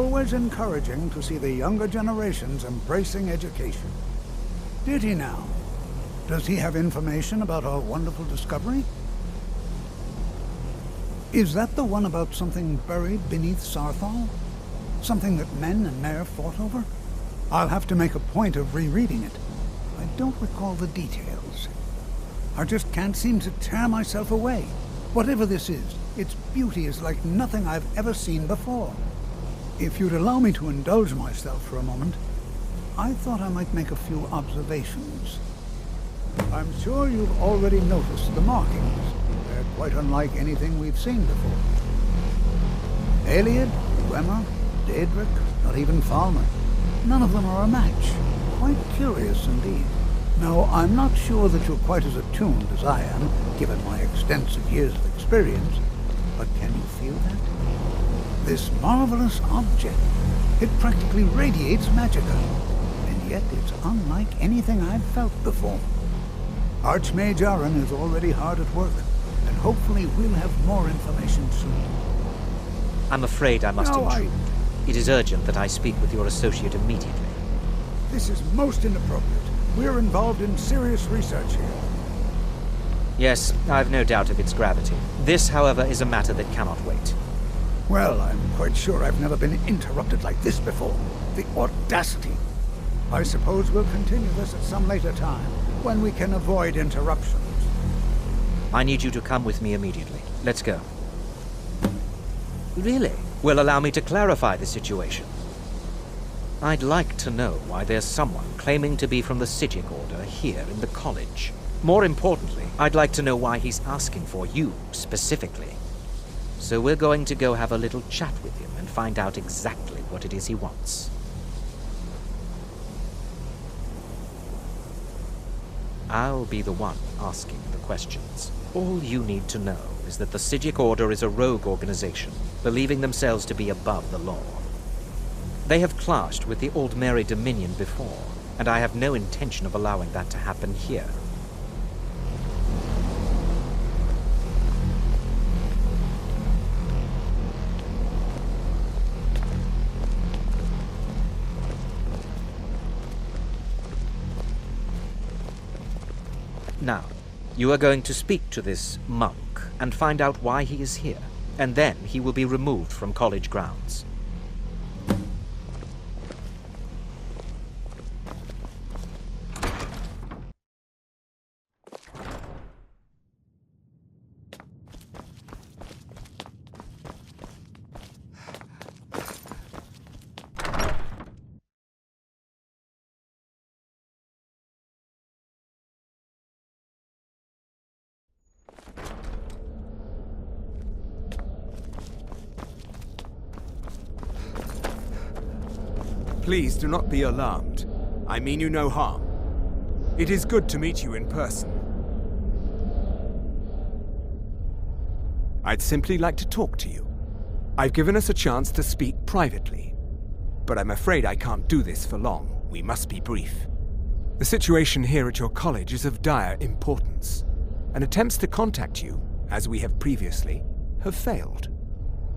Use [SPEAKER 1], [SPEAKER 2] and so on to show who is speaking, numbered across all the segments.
[SPEAKER 1] always encouraging to see the younger generations embracing education. Did he now? Does he have information about our wonderful discovery? Is that the one about something buried beneath Sarthal? Something that men and Mare fought over? I'll have to make a point of rereading it. I don't recall the details. I just can't seem to tear myself away. Whatever this is, its beauty is like nothing I've ever seen before. If you'd allow me to indulge myself for a moment, I thought I might make a few observations. I'm sure you've already noticed the markings. They're quite unlike anything we've seen before. Aliad, Dwemer, Daedric, not even Falmer. None of them are a match. Quite curious indeed. Now, I'm not sure that you're quite as attuned as I am, given my extensive years of experience, but can you feel that? This marvelous object, it practically radiates magicka, and yet it's unlike anything I've felt before. Archmage Aaron is already hard at work, and hopefully we'll have more information soon.
[SPEAKER 2] I'm afraid I must intrude. It is urgent that I speak with your associate immediately.
[SPEAKER 1] This is most inappropriate. We're involved in serious research here.
[SPEAKER 2] Yes, I've no doubt of its gravity. This, however, is a matter that cannot wait.
[SPEAKER 1] Well, I'm quite sure I've never been interrupted like this before. The audacity. I suppose we'll continue this at some later time, when we can avoid interruptions.
[SPEAKER 2] I need you to come with me immediately. Let's go. Really? Well, allow me to clarify the situation. I'd like to know why there's someone claiming to be from the Psijic Order here in the college. More importantly, I'd like to know why he's asking for you, specifically. So we're going to go have a little chat with him and find out exactly what it is he wants. I'll be the one asking the questions. All you need to know is that the Psijic Order is a rogue organization, believing themselves to be above the law. They have clashed with the Aldmeri Dominion before, and I have no intention of allowing that to happen here. Now, you are going to speak to this monk and find out why he is here, and then he will be removed from college grounds.
[SPEAKER 3] Please do not be alarmed. I mean you no harm. It is good to meet you in person. I'd simply like to talk to you. I've given us a chance to speak privately, but I'm afraid I can't do this for long. We must be brief. The situation here at your college is of dire importance, and attempts to contact you, as we have previously, have failed.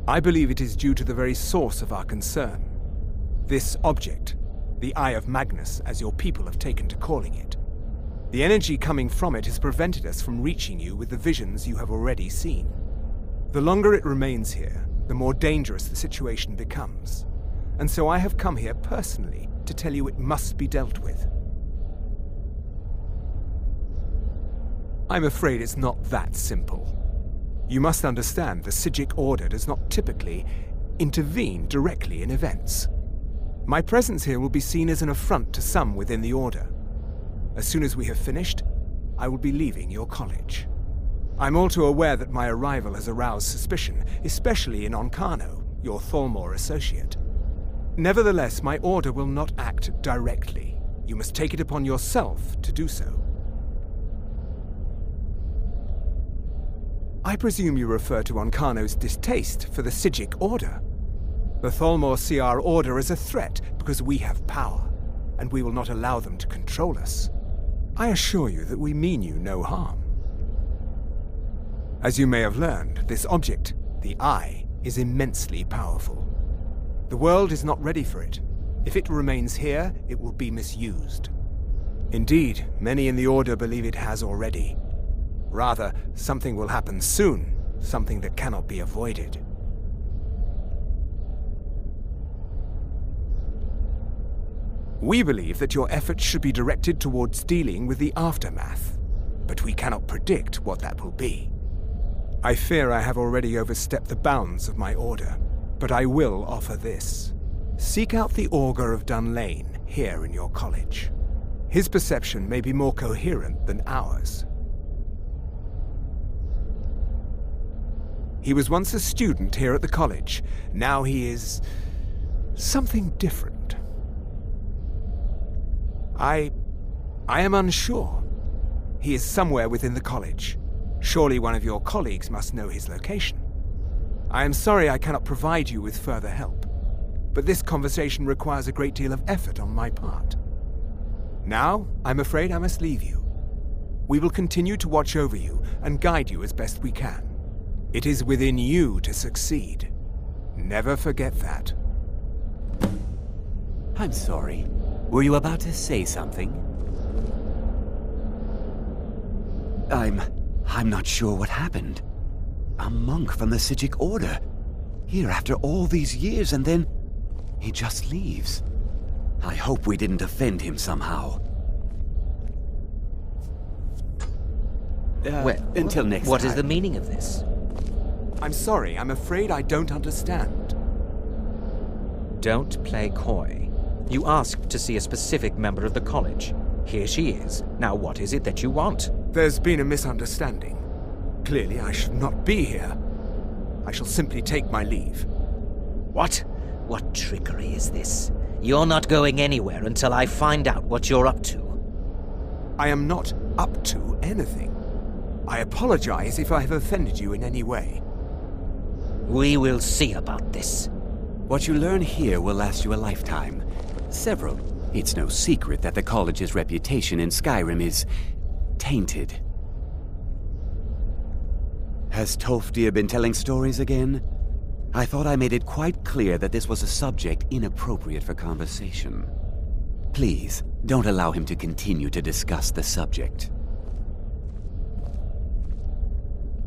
[SPEAKER 3] I believe it is due to the very source of our concern. This object, the Eye of Magnus, as your people have taken to calling it. The energy coming from it has prevented us from reaching you with the visions you have already seen. The longer it remains here, the more dangerous the situation becomes. And so I have come here personally to tell you it must be dealt with. I'm afraid it's not that simple. You must understand the Psijic Order does not typically intervene directly in events. My presence here will be seen as an affront to some within the Order. As soon as we have finished, I will be leaving your college. I'm all too aware that my arrival has aroused suspicion, especially in Onkano, your Thalmor associate. Nevertheless, my Order will not act directly. You must take it upon yourself to do so. I presume you refer to Onkano's distaste for the Psijic Order. The Thalmor see our Order as a threat because we have power, and we will not allow them to control us. I assure you that we mean you no harm. As you may have learned, this object, the Eye, is immensely powerful. The world is not ready for it. If it remains here, it will be misused. Indeed, many in the Order believe it has already. Rather, something will happen soon, something that cannot be avoided. We believe that your efforts should be directed towards dealing with the aftermath, but we cannot predict what that will be. I fear I have already overstepped the bounds of my order, but I will offer this. Seek out the Augur of Dunlane here in your college. His perception may be more coherent than ours. He was once a student here at the college. Now he is something different. I am unsure. He is somewhere within the college. Surely one of your colleagues must know his location. I am sorry I cannot provide you with further help, but this conversation requires a great deal of effort on my part. Now, I'm afraid I must leave you. We will continue to watch over you and guide you as best we can. It is within you to succeed. Never forget that.
[SPEAKER 4] I'm sorry. Were you about to say something? I'm not sure what happened. A monk from the Psijic Order. Here after all these years, and then he just leaves. I hope we didn't offend him somehow.
[SPEAKER 2] Well,
[SPEAKER 4] until next time.
[SPEAKER 2] What is the meaning of this?
[SPEAKER 3] I'm sorry, I'm afraid I don't understand.
[SPEAKER 2] Don't play coy. You asked to see a specific member of the college. Here she is. Now what is it that you want?
[SPEAKER 3] There's been a misunderstanding. Clearly I should not be here. I shall simply take my leave.
[SPEAKER 2] What? What trickery is this? You're not going anywhere until I find out what you're up to.
[SPEAKER 3] I am not up to anything. I apologize if I have offended you in any way.
[SPEAKER 2] We will see about this.
[SPEAKER 4] What you learn here will last you a lifetime. Several. It's no secret that the college's reputation in Skyrim is tainted. Has Tolfdir been telling stories again? I thought I made it quite clear that this was a subject inappropriate for conversation. Please, don't allow him to continue to discuss the subject.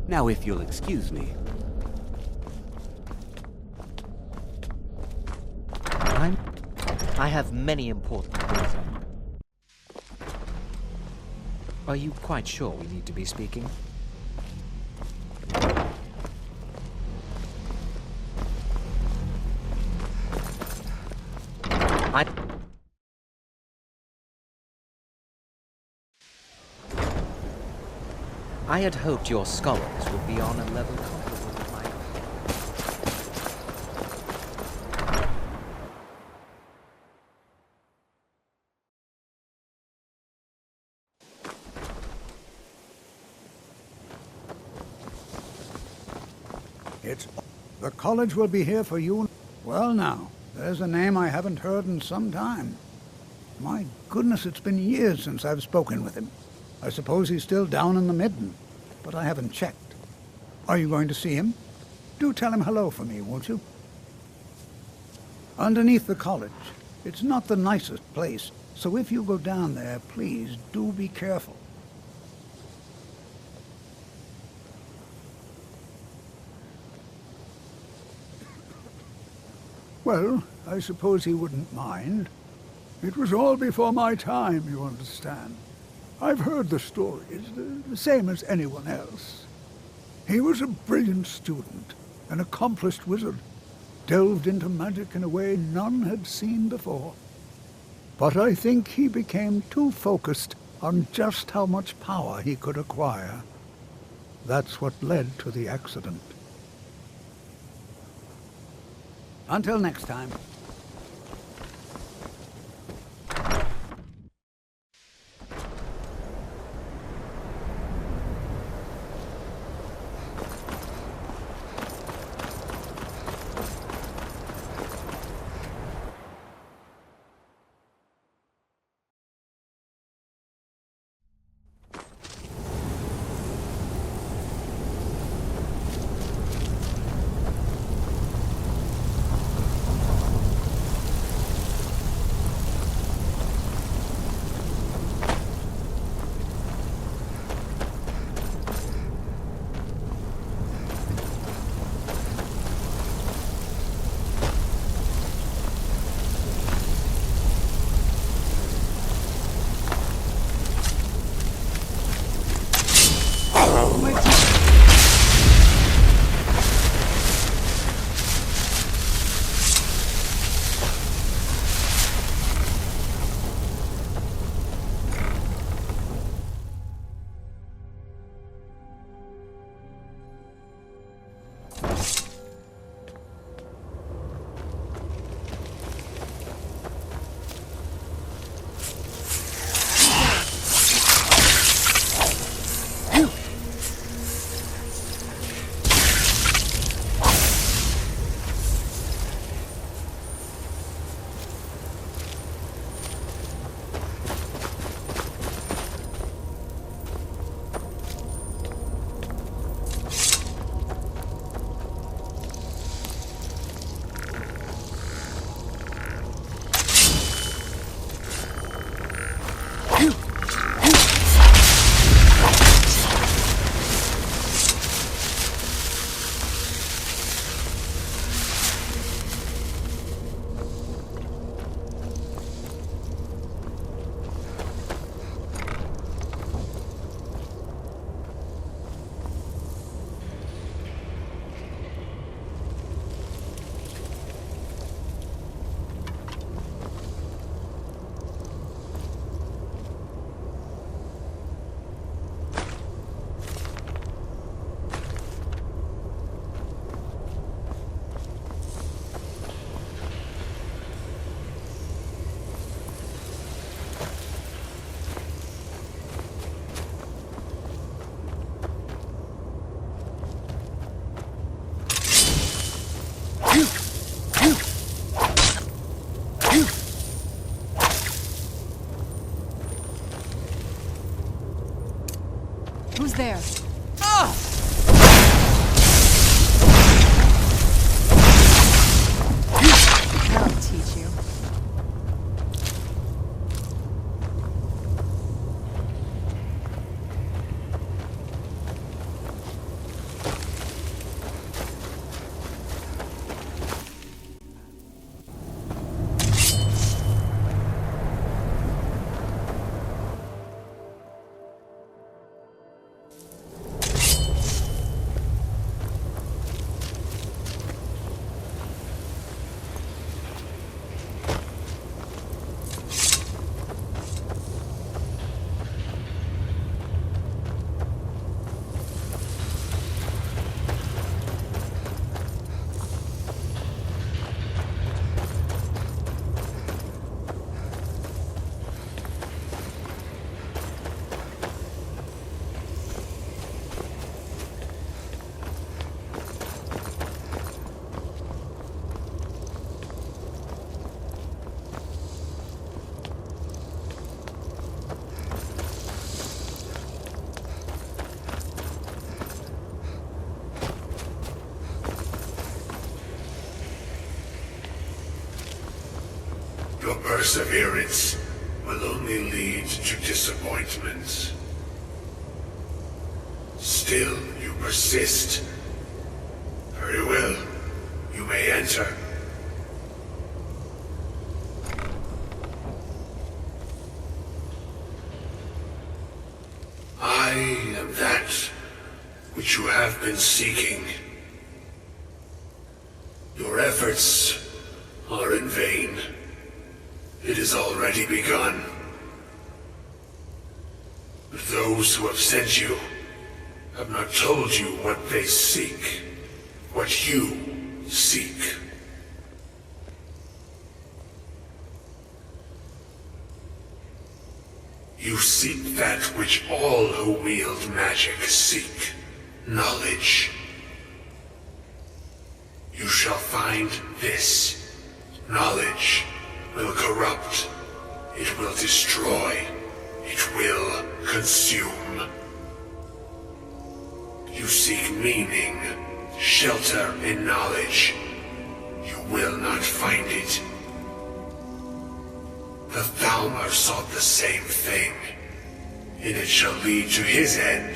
[SPEAKER 4] Now, if you'll excuse me.
[SPEAKER 2] I have many important things on. Are you quite sure we need to be speaking? I had hoped your scholars would be on a level comparable with my
[SPEAKER 1] The college will be here for you. Well now, there's a name I haven't heard in some time. My goodness, it's been years since I've spoken with him. I suppose he's still down in the Midden, but I haven't checked. Are you going to see him? Do tell him hello for me, won't you? Underneath the college. It's not the nicest place, so if you go down there, please do be careful. Well, I suppose he wouldn't mind. It was all before my time, you understand. I've heard the stories, the same as anyone else. He was a brilliant student, an accomplished wizard, delved into magic in a way none had seen before. But I think he became too focused on just how much power he could acquire. That's what led to the accident. Until next time.
[SPEAKER 5] Who's there? That'll teach you.
[SPEAKER 6] Your perseverance will only lead to disappointments. Still, you persist. Very well. You may enter. I am that which you have been seeking. Your efforts are in vain. It has already begun. But those who have sent you have not told you what they seek, what you seek. You seek that which all who wield magic seek, knowledge. You shall find this. Knowledge will corrupt, it will destroy, it will consume. You seek meaning, shelter in knowledge. You will not find it. The Thalmor sought the same thing, and it shall lead to his end,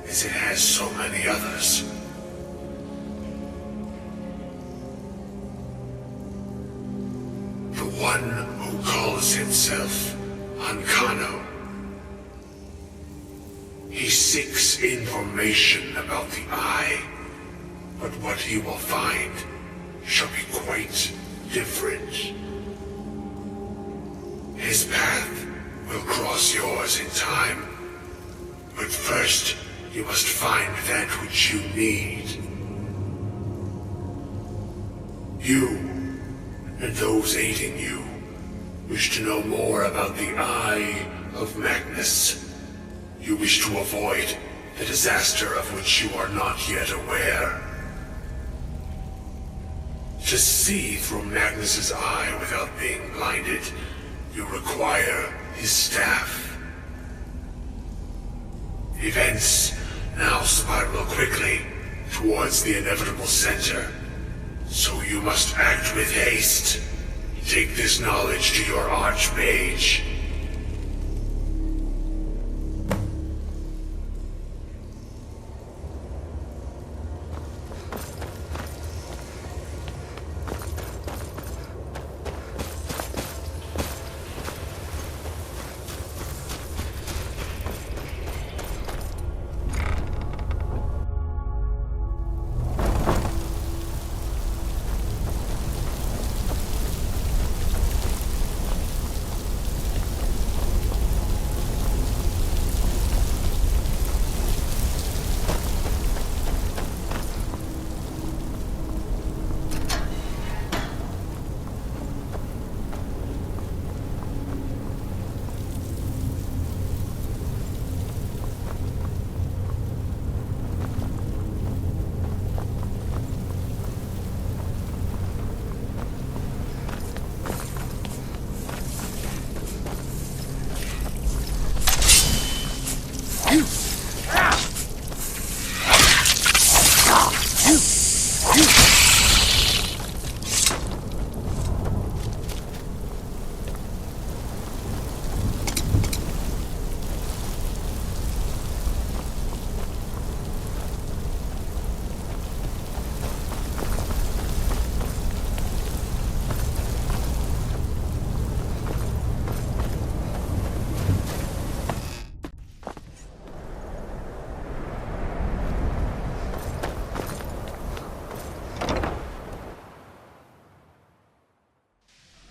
[SPEAKER 6] as it has so many others. The one who calls himself Ancano. He seeks information about the Eye, but what he will find shall be quite different. His path will cross yours in time, but first you must find that which you need. You, and those aiding you, wish to know more about the Eye of Magnus. You wish to avoid the disaster of which you are not yet aware. To see through Magnus's eye without being blinded, you require his staff. Events now spiral quickly towards the inevitable center, so you must act with haste. Take this knowledge to your Archmage.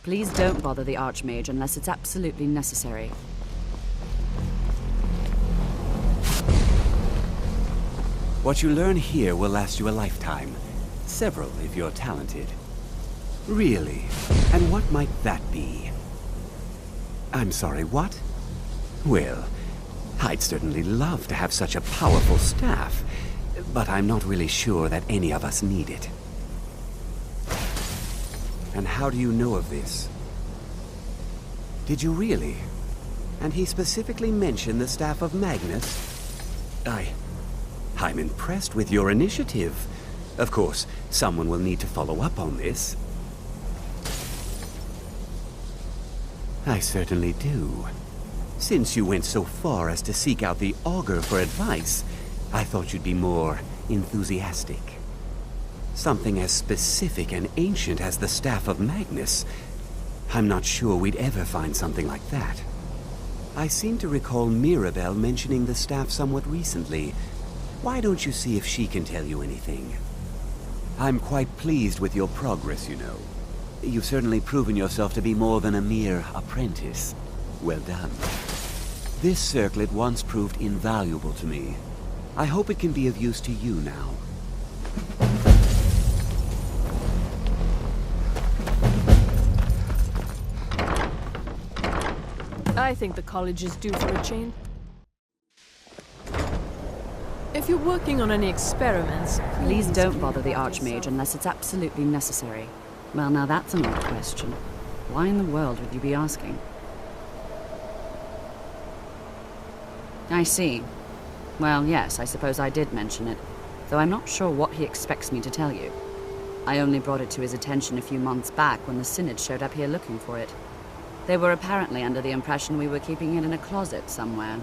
[SPEAKER 5] Please don't bother the Archmage unless it's absolutely necessary.
[SPEAKER 4] What you learn here will last you a lifetime. Several, if you're talented. Really? And what might that be? I'm sorry, what? Well, I'd certainly love to have such a powerful staff, but I'm not really sure that any of us need it. And how do you know of this? Did you really? And he specifically mentioned the staff of Magnus? I'm impressed with your initiative. Of course, someone will need to follow up on this. I certainly do. Since you went so far as to seek out the Augur for advice, I thought you'd be more enthusiastic. Something as specific and ancient as the Staff of Magnus. I'm not sure we'd ever find something like that. I seem to recall Mirabelle mentioning the staff somewhat recently. Why don't you see if she can tell you anything? I'm quite pleased with your progress, you know. You've certainly proven yourself to be more than a mere apprentice. Well done. This circlet once proved invaluable to me. I hope it can be of use to you now.
[SPEAKER 7] I think the college is due for a change. If you're working on any experiments,
[SPEAKER 5] Please don't bother the Archmage unless it's absolutely necessary. Well, now that's an odd question. Why in the world would you be asking? I see. Well, yes, I suppose I did mention it, though I'm not sure what he expects me to tell you. I only brought it to his attention a few months back when the Synod showed up here looking for it. They were apparently under the impression we were keeping it in a closet somewhere.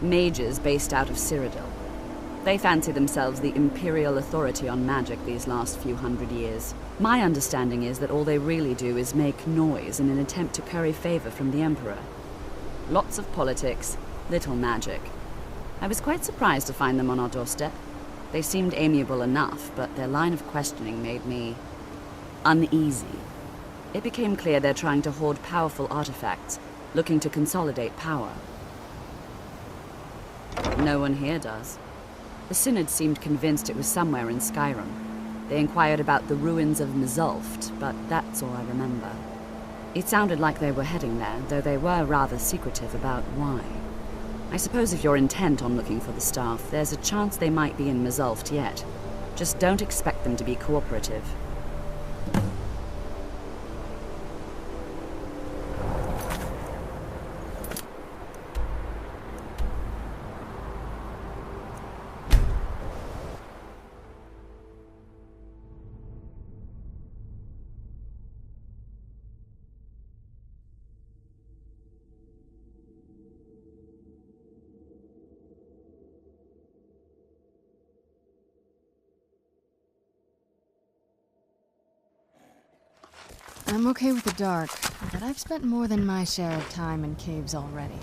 [SPEAKER 5] Mages based out of Cyrodiil. They fancy themselves the imperial authority on magic these last few hundred years. My understanding is that all they really do is make noise in an attempt to curry favor from the Emperor. Lots of politics, little magic. I was quite surprised to find them on our doorstep. They seemed amiable enough, but their line of questioning made me uneasy. It became clear they're trying to hoard powerful artifacts, looking to consolidate power. No one here does. The Synod seemed convinced it was somewhere in Skyrim. They inquired about the ruins of Mzulft, but that's all I remember. It sounded like they were heading there, though they were rather secretive about why. I suppose if you're intent on looking for the staff, there's a chance they might be in Mzulft yet. Just don't expect them to be cooperative.
[SPEAKER 8] I'm okay with the dark, but I've spent more than my share of time in caves already.